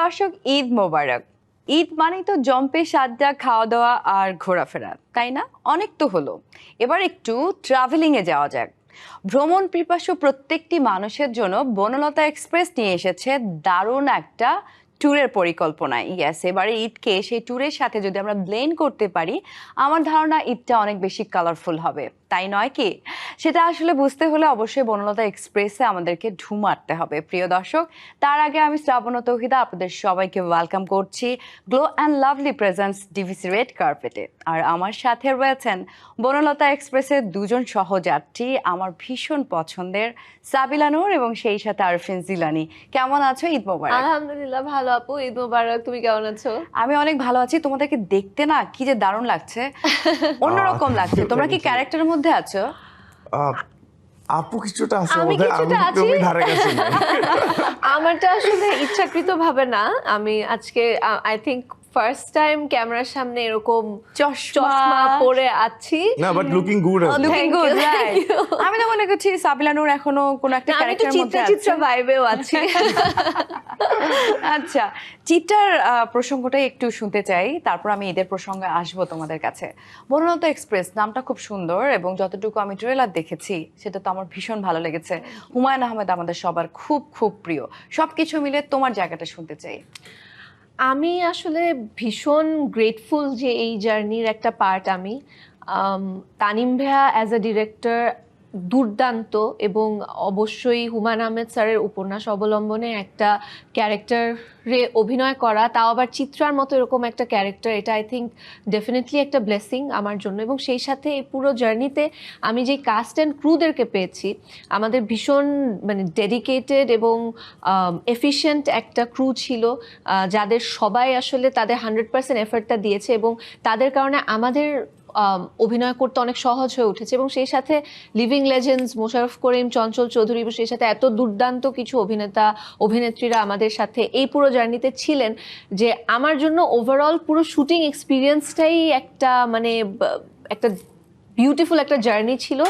দর্শক, ঈদ মোবারক। ঈদ মানেই তো জম্পেশ আড্ডা, খাওয়া দাওয়া আর ঘোরাফেরা, তাই না? অনেক তো হলো, এবার একটু ট্রাভেলিংয়ে যাওয়া যাক। ভ্রমণ পিপাসু প্রত্যেকটি মানুষের জন্য বনলতা এক্সপ্রেস নিয়ে এসেছে দারুণ একটা ট্যুরের পরিকল্পনায়। ইয়েস, এবারে ঈদকে সেই ট্যুরের সাথে যদি আমরা ব্লেন্ড করতে পারি, আমার ধারণা ঈদটা অনেক বেশি কালারফুল হবে, তাই নয় কি? সেটা আসলে বুঝতে হলে অবশ্যই বনলতা এক্সপ্রেসে আমাদেরকে ঢু মারতে হবে। প্রিয় দর্শক, তার আগে আমি শ্রাবণ ও তৌহিদা আপনাদের সবাইকে ওয়েলকাম করছি glow and lovely presence DVC red কার্পেটে। আর আমার সাথে রয়েছেন বনলতা এক্সপ্রেসের দুজন সহযাত্রী, আমার ভীষণ পছন্দের সাবিলা নূর এবং সেই সাথে আরফিন জিলানি। কেমন আছো? ঈদ মোবারক। আলহামদুলিল্লাহ ভালো আপু, ঈদ মোবারক। তুমি কেমন আছো? আমি অনেক ভালো আছি। তোমাদেরকে দেখতে না কি যে দারুণ লাগছে, অন্যরকম লাগছে। তোমরা কি ক্যারেক্টারের মধ্যে আছো? আপু কিছুটা আছে, আমি কিছুটা আছি। তুমি ধারে কাছে না। আমারটা আসলে ইচ্ছাকৃত ভাবে না। আমি আজকে আই থিংক ফার্স্ট টাইম ক্যামেরার সামনে এরকম চশমা পরে আছি। না, but looking good. Looking Thank good, you, thank you. আমি তো মনে করছি সাবিলা নূর এখনো কোন একটা আমি তো ক্যারেক্টারের মধ্যে আছে। চিত্রা ভাইবেও আছি। আচ্ছা, চিত্রার প্রসঙ্গটাই একটু শুনতে চাই, তারপর আমি ঈদের প্রসঙ্গে আসবো তোমাদের কাছে। বনলতা এক্সপ্রেস নামটা খুব সুন্দর এবং যতটুকু আমি ট্রেলার দেখেছি সেটা তো আমার ভীষণ ভালো লেগেছে। হুমায়ুন আহমেদ আমাদের সবার খুব খুব প্রিয়। সবকিছু মিলে তোমার জায়গাটা শুনতে চাই। আমি আসলে ভীষণ গ্রেটফুল যে এই জার্নির একটা পার্ট আমি। তানিম ভাইয়া অ্যাজ আ ডিরেক্টর দুর্দান্ত, এবং অবশ্যই হুমায়ুন আহমেদ স্যারের উপন্যাস অবলম্বনে একটা ক্যারেক্টারে অভিনয় করা, তাও আবার চিত্রার মতো এরকম একটা ক্যারেক্টার, এটা আই থিঙ্ক ডেফিনেটলি একটা ব্লেসিং আমার জন্য। এবং সেই সাথে এই পুরো জার্নিতে আমি যে কাস্ট অ্যান্ড ক্রুদেরকে পেয়েছি, আমাদের ভীষণ মানে ডেডিকেটেড এবং এফিশিয়েন্ট একটা ক্রু ছিল, যাদের সবাই আসলে তাদের 100% এফর্টটা দিয়েছে, এবং তাদের কারণে আমাদের অভিনয় করতে অনেক সহজ হয়ে উঠেছে। এবং সেই সাথে লিভিং লেজেন্ডস মোশাররফ করিম, চঞ্চল চৌধুরী, এবং সেই সাথে এত দুর্দান্ত কিছু অভিনেতা অভিনেত্রীরা আমাদের সাথে এই পুরো জার্নিতে ছিলেন, যে আমার জন্য ওভারঅল পুরো শুটিং এক্সপিরিয়েন্সটাই একটা মানে একটা বিউটিফুল একটা জার্নি ছিল।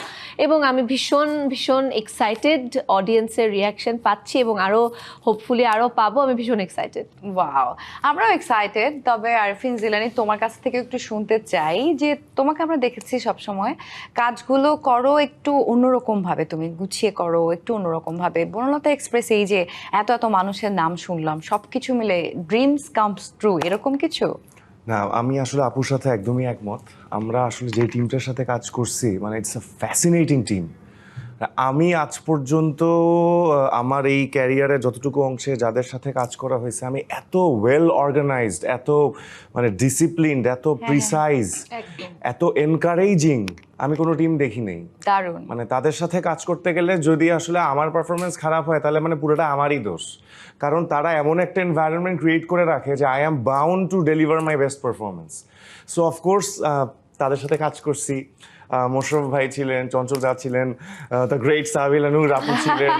এবং আমি ভীষণ ভীষণ এক্সাইটেড, অডিয়েন্সের রিয়াকশন পাচ্ছি এবং আরও হোপফুলি আরও পাবো। আমি ভীষণ এক্সাইটেড। ওয়াও, আমরাও এক্সাইটেড। তবে আরফিন জিলানি, তোমার কাছ থেকে একটু শুনতে চাই যে তোমাকে আমরা দেখেছি সবসময় কাজগুলো করো একটু অন্যরকম ভাবে, তুমি গুছিয়ে করো একটু অন্যরকম ভাবে। বনলতা এক্সপ্রেস এই যে এত এত মানুষের নাম শুনলাম, সবকিছু মিলে ড্রিমস কামস ট্রু, এরকম কিছু? না, আমি আসলে আপুর সাথে একদমই একমত। আমরা আসলে যে টিমটার সাথে কাজ করছি, মানে ইটস আ ফ্যাসিনেটিং টিম। আমি আজ পর্যন্ত আমার এই ক্যারিয়ারে যতটুকু অংশে যাদের সাথে কাজ করা হয়েছে, আমি এত ওয়েল অর্গানাইজড, এত মানে ডিসিপ্লিনড, এত প্রিসাইজ, এত এনকারেজিং আমি কোনো টিম দেখি নেই। দারুণ। মানে তাদের সাথে কাজ করতে গেলে যদি আসলে আমার পারফরমেন্স খারাপ হয়, তাহলে মানে পুরোটা আমারই দোষ। কারণ তারা এমন একটা এনভায়রনমেন্ট ক্রিয়েট করে রাখে যে I am bound to deliver my best performance. So of course তাদের সাথে কাজ করছি। মোশাররফ ভাই ছিলেন, চঞ্চল দা ছিলেন, দ্য গ্রেট সাবিলা নূর আপু ছিলেন,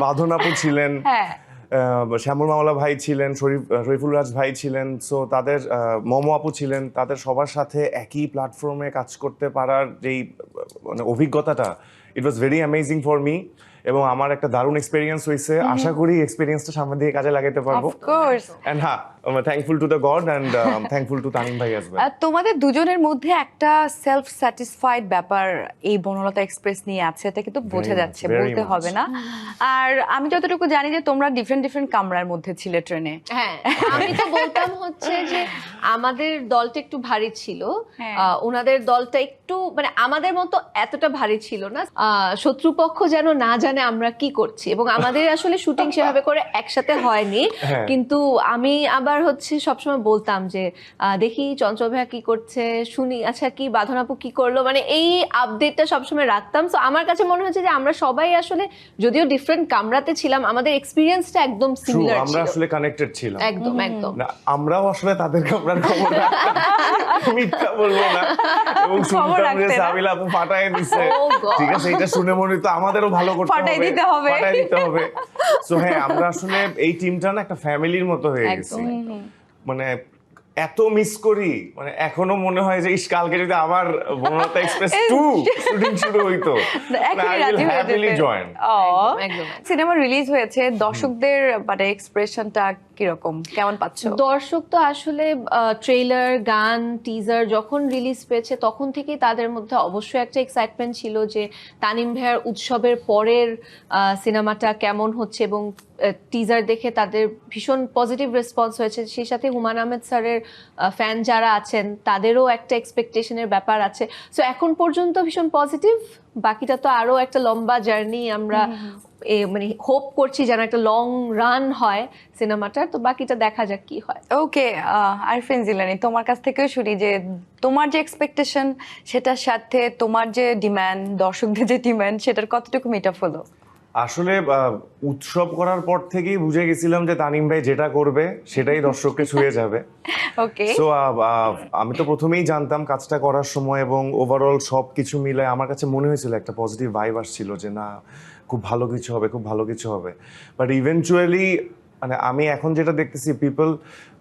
বাঁধন আপু ছিলেন, শ্যামল মাওলা ভাই ছিলেন, শরীফুল রাজ ভাই ছিলেন। সো তাদের মমো আপু ছিলেন। তাদের সবার সাথে একই প্ল্যাটফর্মে কাজ করতে পারার যেই মানে অভিজ্ঞতাটা, it was very amazing for me. এবং আমার একটা দারুণ এক্সপেরিয়েন্স হয়েছে। আশা করি এক্সপেরিয়েন্সটা সামনে দিয়ে কাজে লাগাতে পারবো। অফকোর্স। এন্ড হ্যাঁ, thankful to the God and thankful to Tanim ভাই অ্যাজ ওয়েল। তোমাদের দুজনের মধ্যে একটা সেলফ স্যাটিসফাইড ব্যাপার এই বনলতা এক্সপ্রেস নিয়ে আছে, এটা কিন্তু বোঝা যাচ্ছে, বলতে হবে না। আর আমি যতটুকু জানি যে তোমরা ডিফারেন্ট ডিফারেন্ট কামরার মধ্যে ছিলে ট্রেনে। হ্যাঁ, আমি তো বলতাম হচ্ছে যে আমাদের দলটা একটু ভারী ছিল, ওনাদের দলটা একটু মানে আমাদের মতো এতটা ভারী ছিল না। শত্রুপক্ষ যেন না জানে আমরা কি করছি, এবং আমাদের আসলে শুটিং সেভাবে করে একসাথে হয়নি। কিন্তু আমি আবার হচ্ছে সবসময় বলতাম যে দেখি চঞ্চল ভাইয়া কি করছে, শুনি আচ্ছা কি বাঁধন আপু কি করলো, মানে এই আপডেটটা সবসময় রাখতাম। তো আমার কাছে মনে হচ্ছে যে আমরা সবাই আসলে যদিও ডিফারেন্ট কামরাতে ছিলাম, আমাদের এক্সপিরিয়েন্সটা একদম সিমিলার ছিল। আমরা আসলে কানেক্টেড ছিলাম একদম একদম। আমরাও আসলে তাদের কামরার খবর মিথ্যা বলবো না, এবং শুনতাম যে সাবিলা আপু ফাটায় দিছে। ঠিক আছে, এটা শুনে মনে তো আমাদেরও ভালো করতে হবে, ফাটাই দিতে হবে। সো হ্যাঁ, আমরা আসলে এই টিমটা না একটা ফ্যামিলির মতো হয়ে গেছি। মানে এত মিস করি, মানে এখনো মনে হয় যে কালকে যদি আবার বনলতা এক্সপ্রেস 2 শুটিং শুরু হইতো, হ্যাপিলি জয়েন। সিনেমা রিলিজ হয়েছে, দর্শকদের মানে এক্সপ্রেশনটা কিরকম, কেমন পাচ্ছো? দর্শক তো আসলে ট্রেলার, গান, টিজার যখন রিলিজ পেয়েছে তখন থেকেই তাদের মধ্যে অবশ্যই একটা এক্সাইটমেন্ট ছিল যে তানিম ভাইয়ার উৎসবের পরের সিনেমাটা কেমন হচ্ছে, এবং টিজার দেখে তাদের ভীষণ পজিটিভ রেসপন্স হয়েছে। সেই সাথে হুমায়ুন আহমেদ স্যারের ফ্যান যারা আছেন তাদেরও একটা এক্সপেকটেশনের ব্যাপার আছে। সো এখন পর্যন্ত ভীষণ পজিটিভ, বাকিটা তো আরো একটা লম্বা জার্নি। আমরা মানে হোপ করছি যেন একটা লং রান হয় সিনেমাটার, তো বাকিটা দেখা যাক কি হয়। ওকে, আরফিন জিলানী, তোমার কাছ থেকেও শুনি যে তোমার যে এক্সপেকটেশন সেটার সাথে তোমার যে ডিমান্ড, দর্শকদের যে ডিমান্ড, সেটার কতটুকু মিট আপ হলো? আসলে উৎসব করার পর থেকেই বুঝে গেছিলাম যে তানিম ভাই যেটা করবে সেটাই দর্শককে ছুঁয়ে যাবে। ওকে, সো আমি তো প্রথমেই জানতাম কাজটা করার সময়, এবং ওভারঅল সব কিছু মিলে আমার কাছে মনে হয়েছিল একটা পজিটিভ ভাইব আসছিল যে না, খুব ভালো কিছু হবে, খুব ভালো কিছু হবে। বাট ইভেনচুয়ালি মানে আমি এখন যেটা দেখতেছি,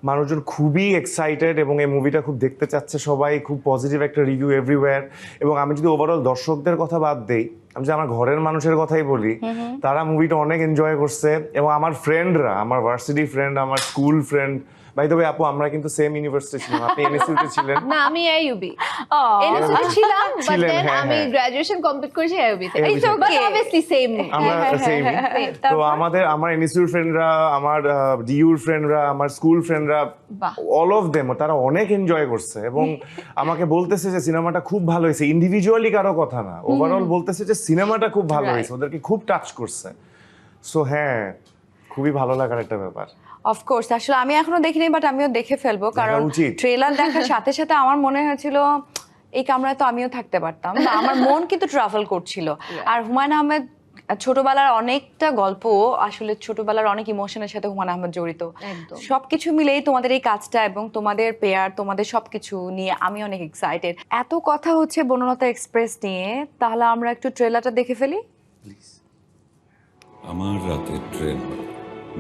মানুষজন খুবই এক্সাইটেড এবং এই মুভিটা খুব দেখতে চাচ্ছে সবাই, খুব পজিটিভ একটা রিভিউ এভরিওয়্যার। এবং আমি যদি ওভারঅল দর্শকদের কথা বাদ দেই, আমি যে আমার ঘরের মানুষের কথাই বলি, তারা মুভিটা অনেক এনজয় করছে। এবং আমার ফ্রেন্ডরা, আমার ভার্সিটি ফ্রেন্ড, আমার school friend, by the way আপু আমরা কিন্তু সেম ইউনিভার্সিটি ছিলাম, আপনি এনএসইউতে ছিলেন। না, আমি আইইউবি এনএসইউতে ছিলাম, বাট ছিলেন, দেন হ্যাঁ, আমি হ্যাঁ। গ্র্যাজুয়েশন কমপ্লিট করেছি আইইউবিতে। AUB তে। But obviously same. আমরা সেম। তো আমার এনএসইউর ফ্রেন্ডরা, আমার ডিইউর ফ্রেন্ডরা, আমার স্কুল ফ্রেন্ডরা, বাহ। অল অফ দেম তারা অনেক এনজয় করছে এবং আমাকে বলতেছে যে সিনেমাটা খুব ভালো হয়েছে। ইন্ডিভিজুয়ালি কারো কথা না, ওভারঅল বলতেছে যে সিনেমাটা খুব ভালো Right. হয়েছে, ওদেরকে খুব টাচ করছে। সো হ্যাঁ, খুবই ভালো লাগার একটা ব্যাপার। অফকোর্স, আসলে আমি এখনো দেখিনি, বাট আমিও দেখে ফেলবো, কারণ উচিত। ট্রেলার দেখার সাথে সাথে আমার মনে হয়েছিল এই কামরায় তো আমিও থাকতে পারতাম, বা আমার মন কিন্তু ট্রাভেল করছিল। আর হুমায়ুন আহমেদ ছোটবেলার অনেকটা গল্প, আসলে ছোটবেলার অনেক ইমোশনের সাথে হুমায়ুন আহমেদ জড়িত। একদম। সবকিছু মিলেই তোমাদের এই কাজটা এবং তোমাদের পেয়ার, তোমাদের সবকিছু নিয়ে আমি অনেক এক্সাইটেড। এত কথা হচ্ছে বনলতা এক্সপ্রেস নিয়ে, তাহলে আমরা একটু ট্রেলারটা দেখে ফেলি। আমার রাতের ট্রেন,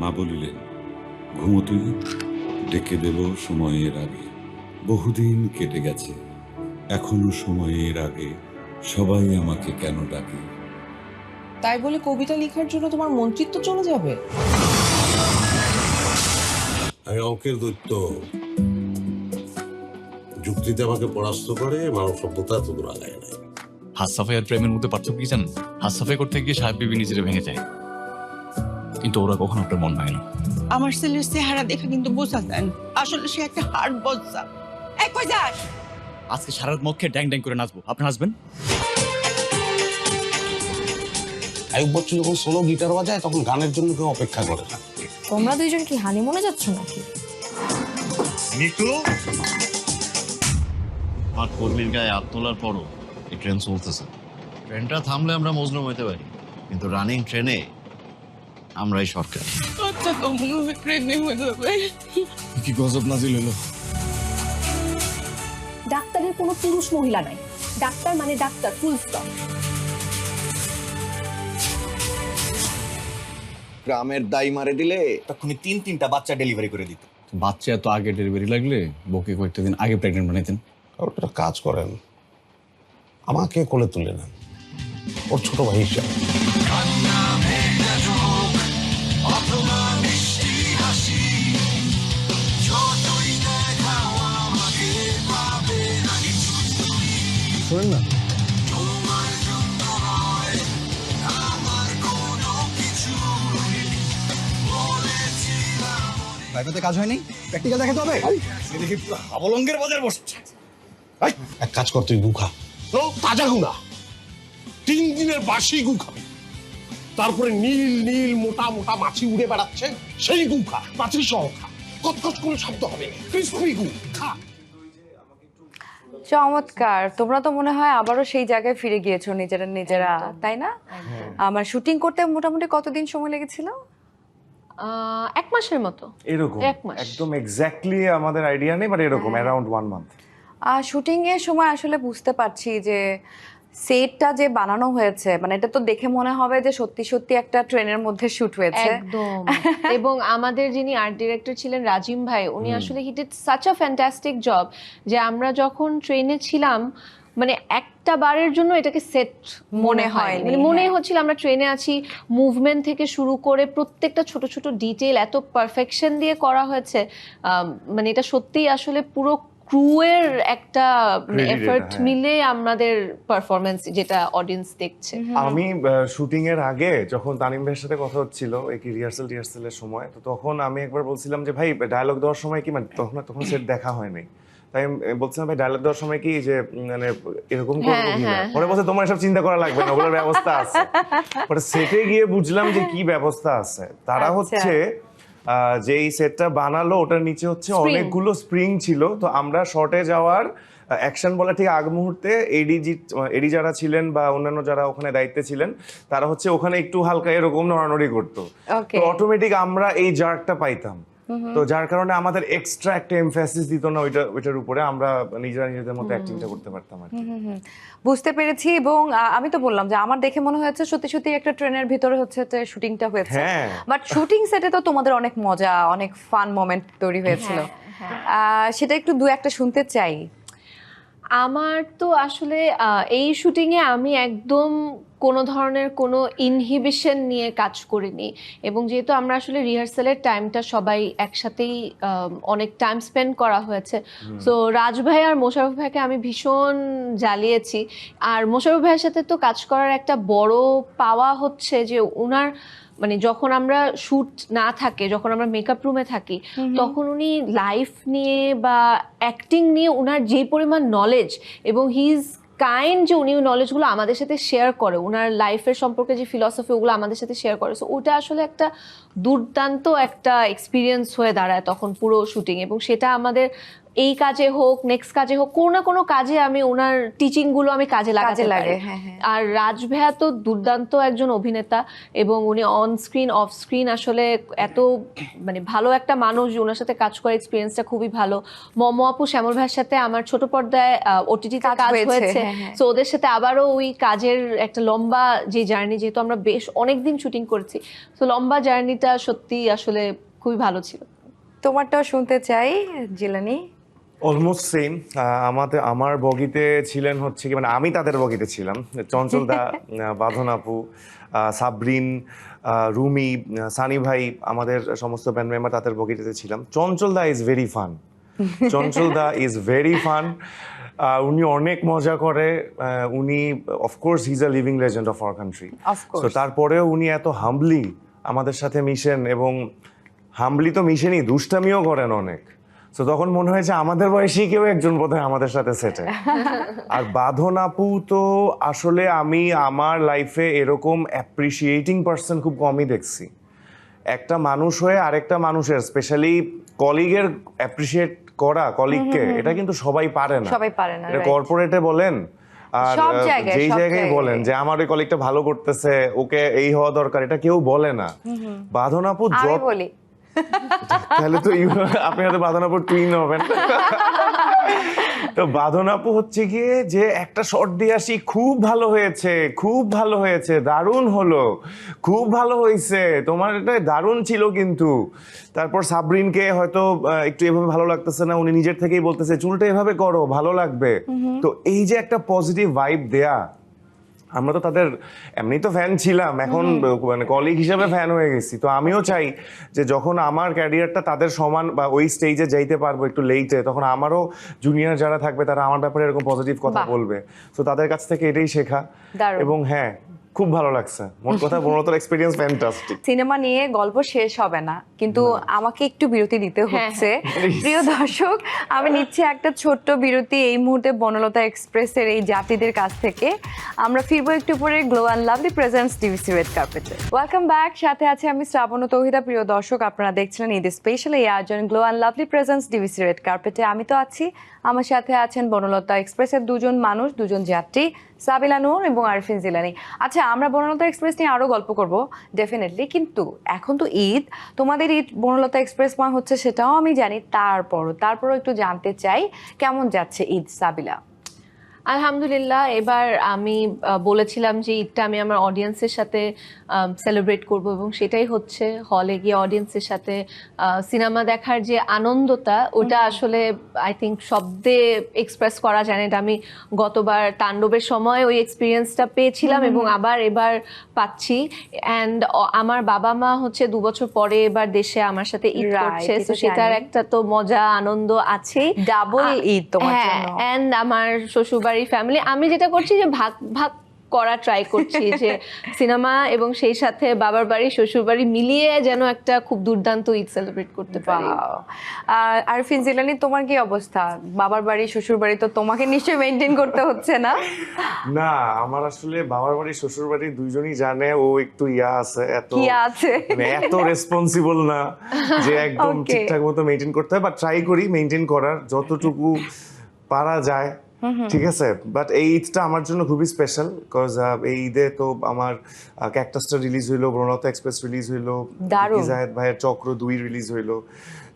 মা বলিলেন ঘুমোতুই ডেকে দেব সময়ের আগে। বহুদিন কেটে গেছে, এখনো সময়ের আগে, সবাই আমাকে কেন ডাকে। তাই বলে কবিতা লেখার জন্য তোমার মন্ত্রিত্ব চলে যাবে? আমি অঙ্কের দৈত্য, যুক্তিতে আমাকে পরাস্ত করে মানব সভ্যতা এত দূর আগায় নাই। হাসাফাই আর প্রেমের মধ্যে পার্থক্য কি জানেন? হাসাফাই করতে গিয়ে সাহেব বিবি নিজেরা ভেঙে যায়, কিন্তু ওরা কখনো আপনার মন ভাঙে না। আমার ছেলের চেহারা দেখে কিন্তু বোঝা যায় না। আসলে সে একটা হার্ট বজ্জা। এই কই যাস? আজকে সারা রাত মদ খেয়ে ড্যাং ড্যাং করে নাচবো, আপনি নাচবেন? আয়ুব বচ্চন যখন সোলো গিটার বাজায় তখন গানের জন্য কেউ অপেক্ষা করে না। তোমরা দুইজন কি হানিমুনে যাচ্ছ নাকি? আর কর্মীর গায়ে হাত তোলার পরও এই ট্রেন চলতেছে। ট্রেনটা থামলে আমরা মজলুম হইতে পারি, কিন্তু রানিং ট্রেনে আমরাই সরকার। আচ্ছা, তো মনে হয় ট্রেনে হয়ে যাবে। কি গজব নাজিল হলো! ডাক্তারের কোনো পুরুষ মহিলা নাই, ডাক্তার মানে ডাক্তার, ফুল স্টপ। গ্রামের দাই মারে দিলে তখনই তিনটা বাচ্চা ডেলিভারি করে দিত। বাচ্চা এত আগে ডেলিভারি লাগলে বউকে কয়েকটা দিন আগে প্রেগনেন্ট বানাইতেন। ওটা কাজ করেন, আমাকে কোলে তুলে নেন, ওর ছোট ভাই হিসাবে। শোনেন না, ভাইপাতে কাজ হয়নি, প্র্যাকটিক্যাল দেখাতে হবে। দেখি পুরো হাবলঙ্গের বাজার বসছে। এক কাজ কর, তুই গু খা। তাজা গু না, 3 দিনের বাসি গু খাবি। তারপরে নীল নীল মোটা মোটা মাছি উড়ে বেড়াচ্ছে, সেই গু খা, মাছি সহ খা। কচকচ করে শব্দ হবে, ক্রিসপি গু খা। চমৎকার! তোমরা তো মনে হয় আবারও সেই জায়গায় ফিরে গিয়েছো নিজেরা, তাই না? আমার শুটিং করতে মোটামুটি কতদিন সময় লেগেছিল? 1 মাসের মতো। এরকম 1 মাস। একদম এক্স্যাক্টলি আমাদের আইডিয়া নেই, বাট এরকম অ্যারাউন্ড 1 মান্থ। শুটিং এর সময় আসলে বুঝতে পারছি যে সেটটা যে বানানো হয়েছে, মানে এটা তো দেখে মনে হবে যে সত্যি সত্যি একটা ট্রেনের মধ্যে শুট হয়েছে। একদম। এবং আমাদের যিনি আর্ট ডিরেক্টর ছিলেন রাজিম ভাই, উনি আসলে he did such a fantastic job যে আমরা যখন ট্রেনে ছিলাম মানে একটা বারের জন্য এটাকে সেট মনে হয়, মানে মনেই হচ্ছিল আমরা ট্রেনে আছি। মুভমেন্ট থেকে শুরু করে প্রত্যেকটা ছোট ছোট ডিটেল এত পারফেকশন দিয়ে করা হয়েছে, মানে এটা সত্যিই আসলে পুরো ক্রুয়ের একটা এফর্ট মিলে আমাদের পারফরমেন্স যেটা অডিয়েন্স দেখছে। আমি শুটিং এর আগে যখন তানিম ভাইয়ের সাথে কথা হচ্ছিল এই কি রিহার্সালের সময়, তো তখন আমি একবার বলছিলাম যে ভাই ডায়লগ দেওয়ার সময় কি, মানে তখন সেট দেখা হয়নি, তাই আমি বলছিলাম ভাই ডায়লগ দেওয়ার সময় কি যে মানে এরকম করবো কিনা, পরে বলছে তোমার এসব চিন্তা করা লাগবে না, ওগুলোর ব্যবস্থা আছে। পরে সেটে গিয়ে বুঝলাম যে কি ব্যবস্থা আছে। তারা হচ্ছে যে এই সেটটা বানালো ওটার নিচে হচ্ছে অনেকগুলো স্প্রিং ছিল, তো আমরা শর্টে যাওয়ার অ্যাকশন বলা ঠিক আগ মুহূর্তে এডি যারা ছিলেন বা অন্যান্য যারা ওখানে দায়িত্বে ছিলেন তারা হচ্ছে ওখানে একটু হালকা এরকম নড়ানড়ি করতো, তো অটোমেটিক আমরা এই জার্কটা পাইতাম। তো যার কারণে আমাদের এক্সট্রা একটা এমফাসিস দিত না ওইটার উপরে, আমরা নিজেদের মতো অ্যাক্টিংটা করতে পারতাম আর কি। বুঝতে পেরেছি। এবং আমি তো বললাম যে আমার দেখে মনে হয়েছে সত্যি সত্যি একটা ট্রেনের ভিতরে হচ্ছে শুটিংটা হয়েছে, বাট শুটিং সেটে তো তোমাদের অনেক মজা, অনেক ফান মোমেন্ট তৈরি হয়েছিল, সেটা একটু দু একটা শুনতে চাই। আমার তো আসলে এই শুটিংয়ে আমি একদম কোনো ধরনের কোনো ইনহিবিশন নিয়ে কাজ করিনি, এবং যেহেতু আমরা আসলে রিহার্সালের টাইমটা সবাই একসাথেই অনেক টাইম স্পেন্ড করা হয়েছে, তো রাজ ভাই আর মোশাররফ ভাইকে আমি ভীষণ জ্বালিয়েছি। আর মোশাররফ ভাইয়ের সাথে তো কাজ করার একটা বড় পাওয়া হচ্ছে যে উনার মানে যখন আমরা শ্যুট না থাকে, যখন আমরা মেকআপ রুমে থাকি, তখন উনি লাইফ নিয়ে বা অ্যাক্টিং নিয়ে উনার যে পরিমাণ নলেজ, এবং হি ইজ কাইন্ড যে উনি নলেজগুলো আমাদের সাথে শেয়ার করে, ওনার লাইফের সম্পর্কে যে ফিলসফি ওগুলো আমাদের সাথে শেয়ার করে। সো ওটা আসলে একটা দুর্দান্ত একটা এক্সপিরিয়েন্স হয়ে দাঁড়ায় তখন পুরো শুটিং, এবং সেটা আমাদের এই কাজে হোক নেক্সট কাজে হোক কোনো না কোনো কাজে আমি ওনার টিচিংগুলো আমি কাজে লাগাতে পারি। আর রাজ ভাইয়া তো দুর্দান্ত একজন অভিনেতা, এবং উনি অন স্ক্রিন অফ স্ক্রিন আসলে এত মানে ভালো একটা মানুষ, ওনার সাথে কাজ করার এক্সপিরিয়েন্সটা খুবই ভালো। মম আপু শ্যামল ভাইয়ের সাথে আমার ছোট পর্দায় ওটিটিতে কাজ হয়েছে, সো ওদের সাথে আবারও ওই কাজের একটা লম্বা যে জার্নি, যেহেতু আমরা বেশ অনেকদিন শুটিং করেছি, তো লম্বা জার্নিটা সত্যি আসলে খুবই ভালো ছিল। তোমারটাও শুনতে চাই জিলানি। Almost same. আমার বগিতে ছিলেন হচ্ছে কি, মানে আমি তাদের বগিতে ছিলাম চঞ্চল দা, বাঁধন আপু, সাবরিন, রুমি, সানি ভাই, আমাদের সমস্ত ব্যান্ড মেম্বার তাদের বগিতে ছিলাম। Chanchal da is very fun, Chanchal da is very fun, উনি অনেক মজা করে। উনি of course he is a living legend of our country, তো তারপরেও উনি এত হাম্বলি আমাদের সাথে মিশেন, এবং হাম্বলি তো মিশেনই, দুষ্টামিও করেন অনেক। তো তখন মনে হয়েছে আমাদের বয়সী কেউ একজন বোধহয় আমাদের সাথে সেটে। আর বাঁধন আপু তো আসলে আমি আমার লাইফে এরকম অ্যাপ্রিসিয়েটিং পার্সন খুব কমই দেখছি। একটা মানুষ হয়ে আরেকটা মানুষের, স্পেশালি কলিগের অ্যাপ্রিসিয়েট করা, কলিগকে, এটা কিন্তু সবাই পারে না। এটা কর্পোরেটে বলেন আর যেই জায়গায় বলেন যে আমার ওই কলিগটা ভালো করতেছে, ওকে এই হওয়া দরকার, এটা কেউ বলে না। বাঁধন আপু বলি তাহলে তো আপনি হয়তো বাঁধন আপুর টুইন হবেন। তো বাঁধন আপু হচ্ছে গিয়ে যে একটা শট দিয়ে আসি, খুব ভালো হয়েছে, খুব ভালো হয়েছে, দারুণ হলো, খুব ভালো হয়েছে, তোমার এটা দারুণ ছিল। কিন্তু তারপর সাবরিনকে হয়তো একটু এভাবে ভালো লাগতেছে না, উনি নিজের থেকেই বলতেছে চুলটা এভাবে করো, ভালো লাগবে। তো এই যে একটা পজিটিভ ভাইব দেয়া, আমরা তো তাদের এমনি তো ফ্যান ছিলাম, এখন মানে কলিগ হিসেবে ফ্যান হয়ে গেছি। তো আমিও চাই যে যখন আমার ক্যারিয়ারটা তাদের সমান বা ওই স্টেজে যাইতে পারবো একটু লেটে, তখন আমারও জুনিয়র যারা থাকবে তারা আমার ব্যাপারে এরকম পজিটিভ কথা বলবে। তো তাদের কাছ থেকে এটাই শেখা, এবং হ্যাঁ খুব ভালো লাগছে। মোট কথা বনলতার এক্সপেরিয়েন্স ফ্যান্টাস্টিক। সিনেমা নিয়ে গল্প শেষ হবে না, কিন্তু আমাকে একটু বিরতি দিতে হচ্ছে। প্রিয় দর্শক, আমি নিচ্ছি একটা ছোট্ট বিরতি এই মুহূর্তে বনলতা এক্সপ্রেসের এই যাত্রীদের কাছ থেকে। আমরা ফিরবো একটু পরে glow and lovely presents DVC red কার্পেটে। ওয়েলকাম ব্যাক, সাথে আছে আমি শ্রাবণ ও তৌহিদা। প্রিয় দর্শক, আপনারা দেখছিলেন ঈদ স্পেশাল এই আয়োজন glow and lovely presents DVC red কার্পেটে। আমি তো আছি, আমার সাথে আছেন বনলতা এক্সপ্রেসের দুজন মানুষ, দুজন যাত্রী, সাবিলা নূর এবং আরফিন জিলানি। আচ্ছা, আমরা বনলতা এক্সপ্রেস নিয়ে আরো গল্প করব ডেফিনেটলি, কিন্তু এখন তো ঈদ, তোমাদের ঈদ বনলতা এক্সপ্রেস মা হচ্ছে সেটাও আমি জানি। তারপরও একটু জানতে চাই কেমন যাচ্ছে ঈদ, সাবিলা? আলহামদুলিল্লাহ, এবার আমি বলেছিলাম যে ঈদটা আমি আমার অডিয়েন্সের সাথে সেলিব্রেট করব এবং সেটাই হচ্ছে। হলে গিয়ে অডিয়েন্সের সাথে সিনেমা দেখার যে আনন্দটা, ওটা আসলে আই থিঙ্ক শব্দে এক্সপ্রেস করা যায় না। এটা আমি গতবার তাণ্ডবের সময় ওই এক্সপিরিয়েন্সটা পেয়েছিলাম এবং আবার এবার পাচ্ছি। অ্যান্ড আমার বাবা মা হচ্ছে 2 বছর পরে এবার দেশে আমার সাথে ঈদ Right, করছে, এটা তো সেটার জানি। একটা তো মজা আনন্দ আছেই। ডাবল ঈদ তোমার হ্যাঁ, জন্য। অ্যান্ড আমার শ্বশুরবাড়ি ফ্যামিলি, আমি যেটা করছি যে ভাগ ভাগ করা ট্রাই করছি যে সিনেমা এবং সেই সাথে বাবার বাড়ি শ্বশুর বাড়ি মিলিয়ে যেন একটা খুব দুর্দান্ত ঈদ সেলিব্রেট করতে পারি। Wow. আর আরফিন জিলানী, তোমার কি অবস্থা? বাবার বাড়ি শ্বশুর বাড়ি তো তোমাকে নিশ্চয়ই মেনটেন করতে হচ্ছে না? না, আমার আসলে বাবার বাড়ি শ্বশুর বাড়ি দুইজনই জানে ও একটু আছে, এত কি আছে? মানে এত রেসপন্সিবল না যে একদম Okay. ঠিকঠাক মতো মেনটেন করতে হয়, বাট ট্রাই করি মেনটেন করার যতটুকু পারা যায়। ঠিক আছে, বাট এই ঈদটা আমার জন্য খুবই স্পেশাল, বিকজ এই ঈদে তো আমার ক্যাকটাসটা রিলিজ হইলো, ব্রণতা এক্সপ্রেস রিলিজ হইলো, দারুণ। জায়েদ ভাইয়ের চক্র 2 রিলিজ হইলো।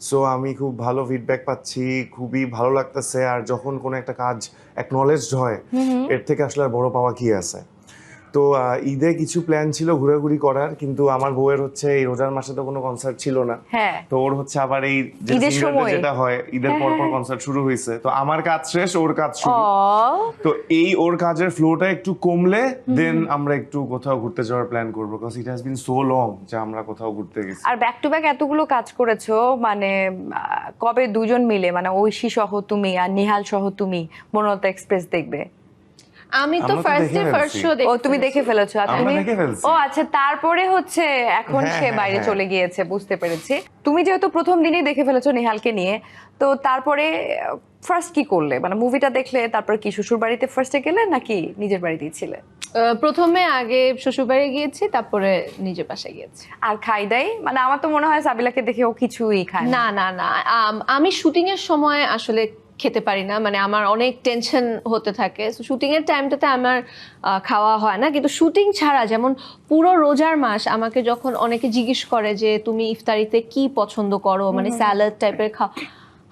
সো আমি খুব ভালো ফিডব্যাক পাচ্ছি, খুবই ভালো লাগতেছে। আর যখন কোনো একটা কাজ অ্যাকনলেজড হয়, এর থেকে আসলে আর বড় পাওয়া কি আছে। তো ঈদে কিছু প্ল্যান ছিল ঘোরাঘুরি করার, কিন্তু আমার বউয়ের হচ্ছে এই রোজার মাসে তো কোনো কনসার্ট ছিল না। হ্যাঁ। তো ওর হচ্ছে আবার এই যে ঈদের সিঙ্গারদের সময়। যেটা হয় ঈদের পর পর কনসার্ট শুরু হয়েছে, তো আমার কাজ শেষ, ওর কাজ শুরু। তো এই ওর কাজের ফ্লোটা একটু কমলে দেন আমরা একটু কোথাও ঘুরতে যাওয়ার প্ল্যান করবো, because it has been so long যে আমরা কোথাও ঘুরতে গেছি। আর ব্যাক টু ব্যাক এতগুলো কাজ করেছো, মানে কবে দুজন মিলে, মানে ঐশী সহ তুমি আর নিহাল সহ তুমি বনলতা এক্সপ্রেস দেখবে? আমি তো আমরা তো ফার্স্ট দেখে ডে ফার্স্ট ফেলছি। শো ও তুমি দেখে ফেলেছো? আর আমরা তুমি দেখে ফেলছি। ও আচ্ছা, তারপরে হচ্ছে এখন হ্যাঁ, সে হ্যাঁ, বাইরে হ্যাঁ। চলে গিয়েছে, বুঝতে পেরেছি। তুমি যেহেতু প্রথম দিনই দেখে ফেলেছো নিহালকে নিয়ে, তো তারপরে ফার্স্ট কি করলে? মানে মুভিটা দেখলে তারপর কি শ্বশুর বাড়িতে ফার্স্টে গেলে নাকি নিজের বাড়িতেই ছিলে? প্রথমে আগে শ্বশুরবাড়ি গিয়েছি, তারপরে নিজের বাসায় গিয়েছি। আর খাই দাই, মানে আমার তো মনে হয় সাবিলাকে দেখে ও কিছুই খায় না। না না না, আমি শুটিং এর সময় আসলে খেতে পারি না, মানে আমার অনেক টেনশন হতে থাকে। শুটিং এর টাইমটাতে আমার খাওয়া হয় না, কিন্তু শুটিং ছাড়া যেমন পুরো রোজার মাস আমাকে যখন অনেকে জিজ্ঞেস করে যে তুমি ইফতারিতে কি পছন্দ করো, মানে স্যালাড টাইপের খাও,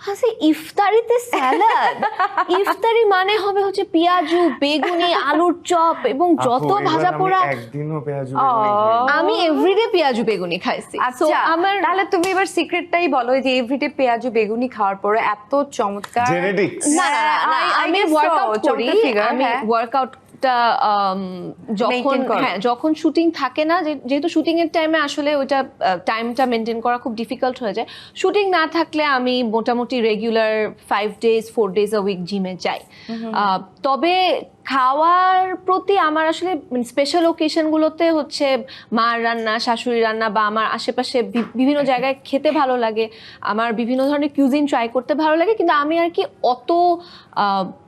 হাসি ইফতারিতে স্যালাড? ইফতারি মানে হবে হচ্ছে পেঁয়াজু, বেগুনি, আলুর চপ এবং যত আপু, এবার ভাজা আমি পোড়া। একদিনও পেঁয়াজু বেগুনি খাইনি। আমি এভরিডে পেঁয়াজু বেগুনি খাইছি। আচ্ছা, So, আমার তাহলে তুমি এবার সিক্রেটটাই বলো যে এভরিডে পেঁয়াজু বেগুনি খাওয়ার পরে এত চমৎকার। Genetics। না না, না, আমি ওয়ার্কআউট করি, আমি ওয়ার্কআউটটা যখন করো। হ্যাঁ যখন শুটিং থাকে না, যেহেতু শুটিং এর টাইমে আসলে ওইটা টাইমটা মেনটেন করা খুব ডিফিকাল্ট হয়ে যায়। শুটিং না থাকলে আমি মোটামুটি regular 5 days 4 days a week জিমে যাই। তবে খাওয়ার প্রতি আমার আসলে স্পেশাল ওকেশনগুলোতে হচ্ছে মার রান্না, শাশুড়ি রান্না বা আমার আশেপাশে বিভিন্ন জায়গায় খেতে ভালো লাগে, আমার বিভিন্ন ধরনের কিউজিন ট্রাই করতে ভালো লাগে, কিন্তু আমি আর কি অত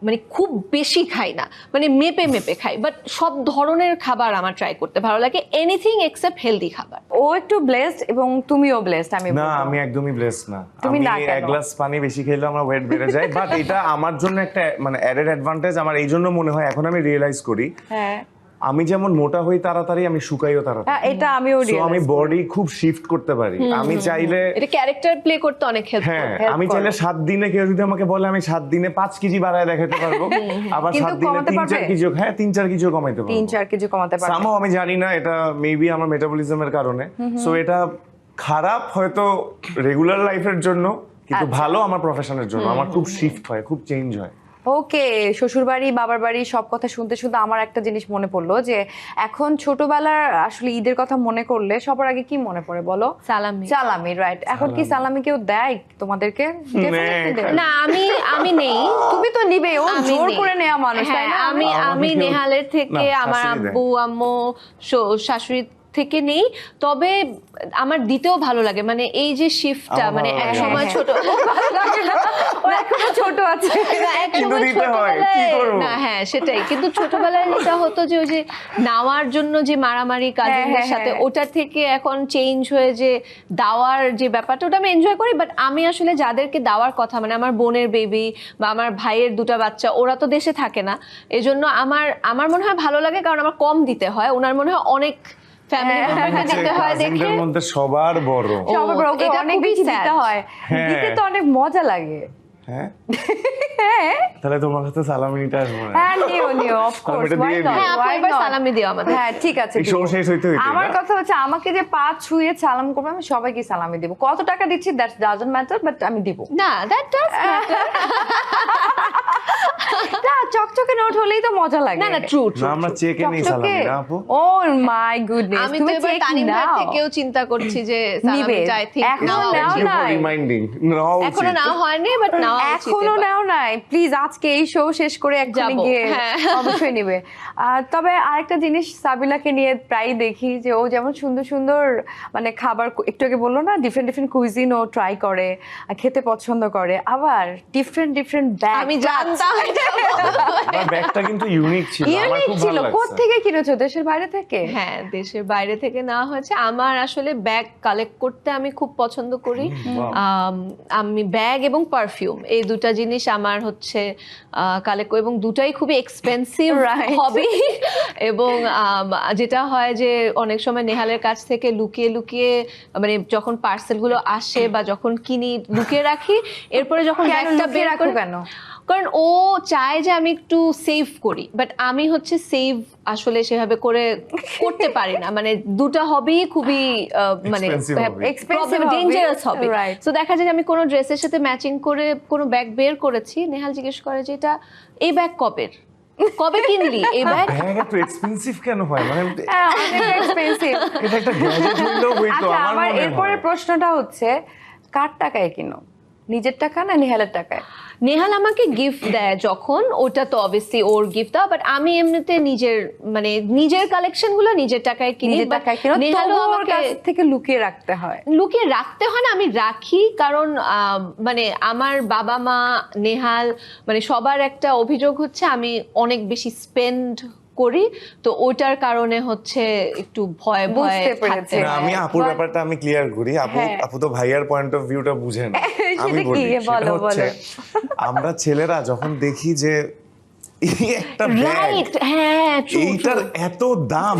মানে খুব বেশি খাই না, মানে মেপে মেপে খাই, বাট সব ধরনের খাবার আমার ট্রাই করতে ভালো লাগে, এনিথিং এক্সেপ্ট হেলদি খাবার। ও একটু ব্লেসড এবং তুমিও ব্লেসড। আমি না, বলবো। আমি একদমই ব্লেসড না। তুমি আমি না কেন? 1 গ্লাস পানি বেশি খেলে আমার ওয়েট বেড়ে যায়, বাট এটা আমার জন্য একটা মানে অ্যাডেড অ্যাডভান্টেজ। আমার এই জন্য মনে হয়, এখন আমি রিয়েলাইজ করি, হ্যাঁ, আমি যেমন মোটা হই তাড়াতাড়ি, আমি শুকাইও তাড়াতাড়ি। এটা আমিও So, আমি realize করি। বডি খুব শিফট করতে পারি। আমি চাইলে এটা ক্যারেক্টার প্লে করতে অনেক হেল্প হ্যাঁ, করে। আমি চাইলে 7 দিনে, কেউ যদি আমাকে বলে আমি 7 দিনে 5 কেজি বাড়ায় দেখাতে পারবো, আবার কিন্তু 7 দিনে কমাতে 3-4 পারবে? কেজি, হ্যাঁ 3-4 কেজিও কমাইতে পারবো। 3-4 কেজি কমাতে পারবে। সামও আমি জানি না, এটা মেবি আমার মেটাবলিজমের কারণে। সো এটা খারাপ হয়তো রেগুলার লাইফের জন্য, কিন্তু ভালো আমার প্রফেশনের জন্য। আমার খুব শিফট হয়, খুব চেঞ্জ হয়। ওকে, শ্বশুর বাড়ি বাবার বাড়ি সব কথা শুনতে শুনতে আমার একটা জিনিস মনে পড়লো যে এখন ছোটবেলার আসলে ঈদের কথা মনে করলে সবার আগে কি মনে পড়ে বলো? সালামি। সালামি, রাইট। এখন কি সালামি কেউ দেয় তোমাদেরকে? Definitely দেয়। না, আমি নেই। তুমি তো নিবে, ও আমি জোর নেই। করে নেওয়া মানুষ, তাই হ্যাঁ, না? আমি আমাকে কেউ- নেহালের থেকে না, আমার শাশুড়ি দেয়। আব্বু আম্মু শাশুড়ি থেকে নেই, তবে আমার দিতেও ভালো লাগে, মানে এই যে শিফটটা, আমার মানে ভালো এক লাগে। সময় ছোট ও এখনো ছোট আছে। না, এক কিন্তু সময় দিতে হয়, কি ছোটবেলায় করবো? না, হ্যাঁ সেটাই, কিন্তু ছোটবেলায় যেটা হতো যে ওই যে নেওয়ার জন্য যে মারামারি কাজিনদের হ্যাঁ, সাথে, হ্যাঁ। ওটা থেকে এখন চেঞ্জ হয়ে যে দাওয়ার যে ব্যাপারটা, ওটা আমি এনজয় করি। বাট আমি আসলে যাদেরকে দেওয়ার কথা, মানে আমার বোনের বেবি বা আমার ভাইয়ের 2টা বাচ্চা, ওরা তো দেশে থাকে না, এজন্য আমার মনে হয় ভালো লাগে, কারণ আমার কম দিতে হয়, ওনার মনে হয় অনেক ফ্যামিলি মেম্বারকে দিতে হয় দেখে। কাজিনদের মধ্যে সবার বড়। সবার বড়, ওকে এটা অনেক খুবই বেশি sad। দিতে হয়। হ্যাঁ। দিতে তো অনেক মজা লাগে। হ্যাঁ হ্যাঁ তাহলে তোমার কাছে সালামি নিতে আসবো না হ্যাঁ নিও অফ কোর্স এটা দিয়ে দিও। হ্যাঁ, আপু এবার সালামি দিও আমাদের। হ্যাঁ ঠিক আছে এই শো দিব। শেষ হইতে হইতে আমার না? কথা হচ্ছে আমাকে যে পা ছুঁয়ে সালাম করবে আমি সবাইকে সালামি দেব, কত টাকা দিচ্ছি দ্যাট ডাজন্ট ম্যাটার, বাট আমি দিব। না, দ্যাট ডাজ ম্যাটার। না চকচকে নোট হলেই তো মজা লাগে। না না, ট্রু না আমরা চেকে নেই সালামি না আপু। ও মাই গুডনেস, আমি তো এবার তানিম ভাই থেকেও চিন্তা করছি যে সালামিটা আই থিংক এখনো নাও নাও Thank you for নাই। reminding. নাও এখনো নাও হয়নি, বাট নাও এখনো নাও নাই, প্লিজ আজকে এই শো শেষ করে এক্ষুনি যাবো, গিয়ে হ্যাঁ। অবশ্যই নিবে। তবে আরেকটা জিনিস সাবিলাকে নিয়ে প্রায় দেখি যে ও যেমন সুন্দর সুন্দর মানে খাবার একটু আগে বললো না ডিফারেন্ট ডিফারেন্ট কুইজিন ও ট্রাই করে আর খেতে পছন্দ করে, আবার ডিফারেন্ট ডিফারেন্ট ব্যাগ আমি জানতাম আমার ব্যাগটা কিন্তু ইউনিক ছিল আমার ইউনিক খুব ছিল। ভালো লাগছে। কোত্থেকে কিনেছো, দেশের বাইরে থেকে? হ্যাঁ, দেশের বাইরে থেকে নেওয়া হয়েছে। আমার আসলে ব্যাগ কালেক্ট করতে আমি খুব পছন্দ করি। আমি ব্যাগ এবং পারফিউম এই দুটা জিনিস আমার হচ্ছে কালেক্ট করি, এবং দুটাই খুবই এক্সপেন্সিভ Right. হবি। এবং যেটা হয় যে অনেক সময় নেহালের কাছ থেকে লুকিয়ে লুকিয়ে মানে যখন পার্সেলগুলো আসে বা যখন কিনি লুকিয়ে রাখি, এরপরে যখন কেন ব্যাগটা লুকিয়ে বের রাখো করি কেন? কারণ ও চায় যে আমি একটু সেভ করি, বাট আমি হচ্ছে সেভ আসলে সেভাবে করে করতে পারি না। মানে দুটো হবি খুবই মানে Expensive hobby. Expensive hobby. Dangerous হবে। Right. সো দেখা যায় যে আমি কোনো ড্রেসের সাথে ম্যাচিং করে কোনো ব্যাগ বের করেছি, নেহাল জিজ্ঞেস করে যে এটা এই ব্যাগ কবে কিনলি এই ব্যাগ? ব্যাগ এত এক্সপেন্সিভ কেন হয় মানে হ্যাঁ, অনেক এক্সপেন্সিভ। এটা একটা গ্যাজেট হইলেও হইতো আচ্ছা আমার আমার মনে এরপরে হয়। প্রশ্নটা হচ্ছে কার টাকায় কিনো, নিজের টাকা না নেহালের টাকায়? নেহাল আমাকে গিফট দেয় যখন, ওটা তো অবভিয়াসলি ওর গিফট দাও, বাট আমি এমনিতে নিজের কালেকশন গুলো নিজের টাকায় কিনি। নিজের টাকায় কিনো, নেহালও তবুও ওর আমাকে কাছ থেকে লুকিয়ে রাখতে হয়। লুকিয়ে রাখতে হয় না, আমি রাখি। কারণ মানে আমার বাবা মা নেহাল মানে সবার একটা অভিযোগ হচ্ছে আমি অনেক বেশি স্পেন্ড করি, তো ওটার কারণে হচ্ছে একটু ভয় বুঝতে থাকতে পেরেছি। না, হয়। আমি আপুর ব্যাপারটা আমি ক্লিয়ার করি। হ্যাঁ। আপু তো ভাইয়ার পয়েন্ট অফ ভিউটা বুঝেন। আমি সেটা বলি কি? সেটা বলো, হচ্ছে বলো। আমরা ছেলেরা যখন দেখি যে এই একটা ব্যাগ রাইট, হ্যাঁ, true, এইটার true. এত দাম,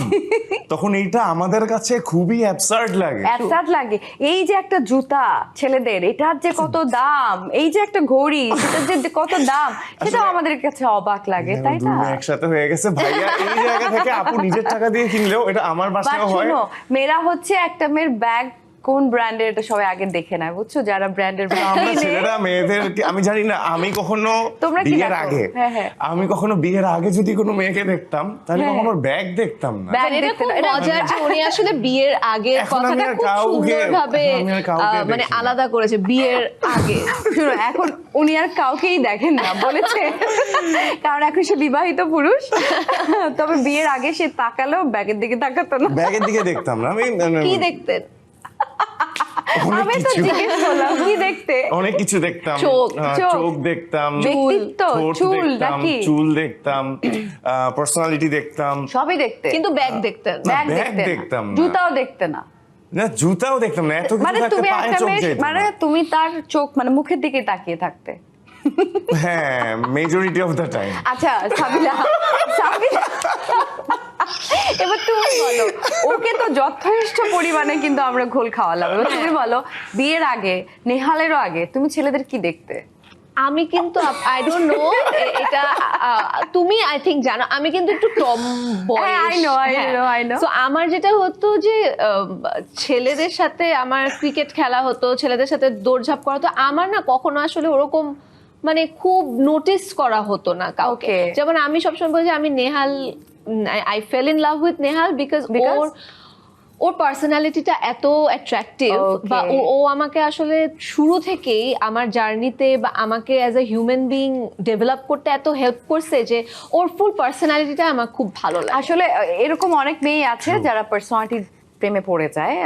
তখন এইটা আমাদের কাছে খুবই অ্যাবসার্ড লাগে। অ্যাবসার্ড লাগে। এই যে একটা জুতা ছেলেদের, এটার যে কত দাম, এই যে একটা ঘড়ি সেটার যে কত দাম, সেটাও আমাদের কাছে অবাক লাগে, তাই না? দুনিয়া একসাথে হয়ে গেছে ভাইয়া। এই জায়গা থেকে আপু নিজের টাকা দিয়ে কিনলেও এটা আমার বাট বাসায় হয়। শুনো, মেয়েরা হচ্ছে একটা মেয়ের ব্যাগ কোন ব্র্যান্ডের এটা সবাই আগে দেখে নেয়, বুঝছো? যারা ব্র্যান্ডের আমরা ছেলেরা মেয়েদেরকে আমি জানি না, আমি কখনো তোমরা কি বিয়ের দেখো? আগে হ্যাঁ, হ্যাঁ। আমি কখনো বিয়ের আগে যদি কোনো মেয়েকে দেখতাম তাহলে হ্যাঁ। কখনো ব্যাগ দেখতাম না। ব্যাগ এটা দেখতে খুব না, এটা- মজার যে উনি আসলে বিয়ের আগে এখন আমি কথাটা আর খুব কাউকে- সুন্দরভাবে এখন আমি আর কাউকে মানে দেখি না। আলাদা করেছে বিয়ের আগে। শুনো, এখন উনি আর কাউকেই দেখেন না বলেছে, কারণ এখন সে বিবাহিত পুরুষ। তবে বিয়ের আগে সে তাকালেও ব্যাগের দিকে তাকাতো না। ব্যাগের দিকে দেখতাম না আমি। কি দেখতেন? অনেক আমি তো কিছু জিজ্ঞেস করলাম কি দেখতে। অনেক কিছু দেখতাম। চোখ, চোখ দেখতাম, ব্যক্তিত্ব, ঠোঁট চুল দেখতাম, নাকি? চুল দেখতাম, পার্সোনালিটি দেখতাম। সবই দেখতে। কিন্তু ব্যাগ দেখতেন। ব্যাগ ব্যাগ দেখতে দেখতাম না, না। জুতাও দেখতে না। না জুতাও দেখতাম না, এত কিছু মানে থাকতে তুমি পায়ে একটা চোখ মেয়ে, যেত না। মানে তুমি তার চোখ মানে মুখের দিকে তাকিয়ে থাকতে। হ্যাঁ, মেজরিটি অফ দ্য টাইম। আচ্ছা সাবিলা, সাবিলা এবার তুমি বলো, ওকে তো যথেষ্ট পরিমাণে কিন্তু আমরা ঘোল খাওয়ালাম। এবার তুমি বলো, বিয়ের আগে নেহালেরও আগে তুমি ছেলেদের কি দেখতে? আমি কিন্তু আই ডোন্ট নো, এটা তুমি আই থিংক জানো, আমি কিন্তু একটু টম বয়। হ্যাঁ, I know. তো আমার যেটা হতো যে ছেলেদের সাথে আমার ক্রিকেট খেলা হতো, ছেলেদের সাথে দৌড়ঝাঁপ করা হতো, আমার না কখনো আসলে ওরকম মানে খুব নোটিস করা হতো না কাউকে। Okay. যেমন আমি সবসময় বলি যে আমি Nehal, I fell in love with Nehal because ওর পার্সোনালিটিটা এত অ্যাট্রাকটিভ, বা ও আমাকে আসলে শুরু থেকেই আমার জার্নিতে বা আমাকে as a human being develop করতে এত হেল্প করছে যে ওর ফুল পার্সোনালিটিটা আমার খুব ভালো লাগে। আসলে এরকম অনেক মেয়ে আছে যারা পার্সোনালিটির প্রেমে পড়ে যায়।